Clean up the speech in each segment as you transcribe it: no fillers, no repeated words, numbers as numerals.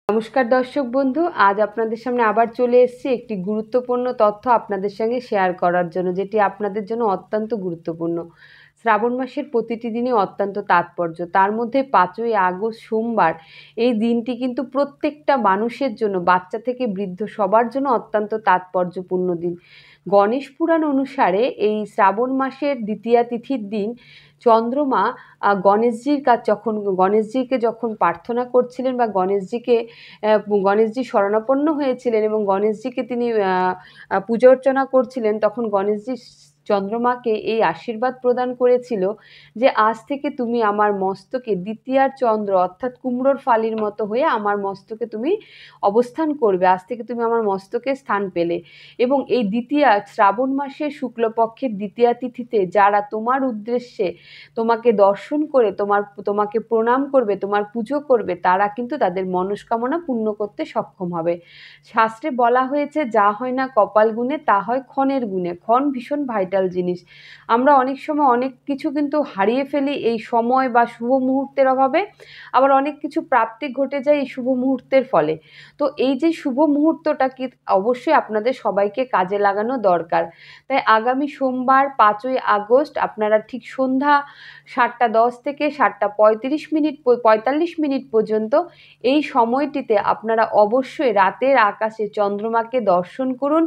নমস্কার দর্শক বন্ধু, আজ আপনাদের সামনে আবার চলে এসেছি একটি গুরুত্বপূর্ণ তথ্য আপনাদের সঙ্গে শেয়ার করার জন্য, যেটি আপনাদের জন্য অত্যন্ত গুরুত্বপূর্ণ। শ্রাবণ মাসের প্রতিটি দিনই অত্যন্ত তাৎপর্য। তার মধ্যে 5ই আগস্ট সোমবার এই দিনটি কিন্তু প্রত্যেকটা মানুষের জন্য, বাচ্চা থেকে বৃদ্ধ সবার জন্য অত্যন্ত তাৎপর্যপূর্ণ দিন। গণেশ পুরাণ অনুসারে এই শ্রাবণ মাসের দ্বিতীয়া তিথির দিন চন্দ্রমা গণেশজিকে যখন প্রার্থনা করছিলেন বা গণেশজি শরণাপন্ন হয়েছিলেন এবং গণেশজিকে তিনি পূজা অর্চনা করছিলেন, তখন গণেশজি চন্দ্রমাকে এই আশীর্বাদ প্রদান করেছিল যে আজ থেকে তুমি আমার মস্তকে দ্বিতীয়ার চন্দ্র অর্থাৎ কুমড়োর ফালির মতো হয়ে আমার মস্তকে তুমি অবস্থান করবে, আজ থেকে তুমি আমার মস্তকে স্থান পেলে। এবং এই শ্রাবণ মাসের শুক্লপক্ষের দ্বিতীয়া তিথিতে যারা তোমার উদ্দেশ্যে তোমাকে দর্শন করে তোমাকে প্রণাম করবে, তোমার পুজো করবে, তারা কিন্তু তাদের মনস্কামনা পূর্ণ করতে সক্ষম হবে। শাস্ত্রে বলা হয়েছে, যা হয় না কপাল গুণে তা হয় ক্ষণের গুণে। ক্ষণ ভীষণ ভাইটাল জিনিস। আমরা অনেক সময় অনেক কিছু কিন্তু হারিয়ে ফেলি এই সময় বা শুভ মুহূর্তের অভাবে, আবার অনেক কিছু প্রাপ্তি ঘটে যায় এই শুভ মুহূর্তের ফলে। তো এই যে শুভ মুহূর্তটা কি অবশ্যই আপনাদের সবাইকে কাজে লাগানো দরকার। তাই আগামী সোমবার 5ই আগস্ট আপনারা ঠিক সন্ধ্যা 7:10 থেকে 7:45 মিনিট পর্যন্ত এই সময়টিতে আপনারা অবশ্যই রাতের আকাশে চন্দ্রমাকে দর্শন করুন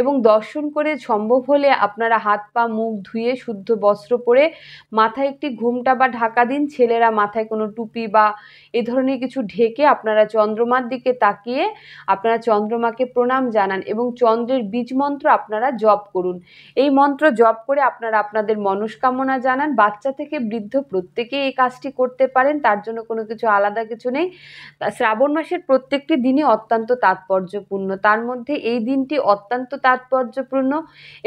এবং দর্শন করে সম্ভব হলে আপনারা হাত পা মুখ ধুয়ে শুদ্ধ বস্ত্র পরে মাথায় একটি ঘোমটা বা ঢাকা দিন। ছেলেরা মাথায় কোনো টুপি বা এ ধরনের কিছু ঢেকে আপনারা চন্দ্রমার দিকে তাকিয়ে আপনারা চন্দ্রমাকে প্রণাম জানান এবং চন্দ্রের বীজ মন্ত্র আপনারা জপ করুন। এই মন্ত্র জপ করে আপনারা আপনাদের মনস্কামনা জানান। বাচ্চা থেকে বৃদ্ধ প্রত্যেকেই এই কাজটি করতে পারেন, তার জন্য কোনো কিছু আলাদা কিছু নেই। শ্রাবণ মাসের প্রত্যেকটি দিনই অত্যন্ত তাৎপর্যপূর্ণ, তার মধ্যে এই দিনটি অত্যন্ত তাৎপর্যপূর্ণ।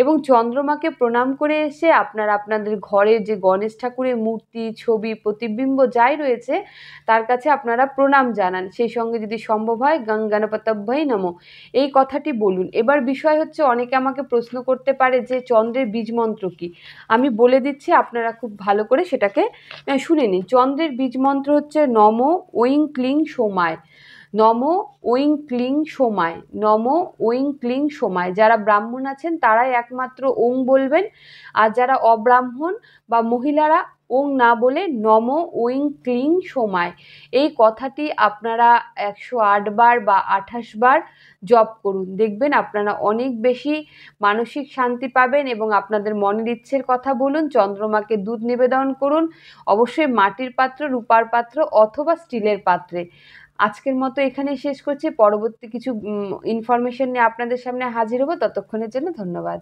এবং চন্দ্রমাকে প্রণাম করে এসে আপনারা আপনাদের ঘরে যে গণেশ ঠাকুরের মূর্তি, ছবি, প্রতিবিম্ব যাই রয়েছে তার কাছে আপনারা প্রণাম জানান। সেই সঙ্গে যদি সম্ভব হয় গং গণপতভ্যই নমঃ এই কথাটি বলুন। এবার বিষয় হচ্ছে, অনেকে আমাকে প্রশ্ন করতে পারে যে চন্দ্রের বীজ মন্ত্র কি। আমি বলে দিচ্ছি, আপনারা খুব ভালো করে সেটাকে শুনে নিন। চন্দ্রের বীজ মন্ত্র হচ্ছে নম ঐং ক্লিং সোমায়। নম ঐং ক্লিং সোমায়, নম ঐং ক্লিং সোমায়। যারা ব্রাহ্মণ আছেন তারাই একমাত্র ওং বলবেন, আর যারা অব্রাহ্মণ বা মহিলারা ওং না বলে নম ঐং ক্লিং সোমায় এই কথাটি আপনারা 108 বার বা 28 বার জপ করুন। দেখবেন আপনারা অনেক বেশি মানসিক শান্তি পাবেন এবং আপনাদের মনের ইচ্ছের কথা বলুন। চন্দ্রমাকে দুধ নিবেদন করুন, অবশ্যই মাটির পাত্র, রূপার পাত্র অথবা স্টিলের পাত্রে। আজকের মতো এখানেই শেষ করছি। পরবর্তী কিছু ইনফরমেশন নিয়ে আপনাদের সামনে হাজির হব। ততক্ষণের জন্য ধন্যবাদ।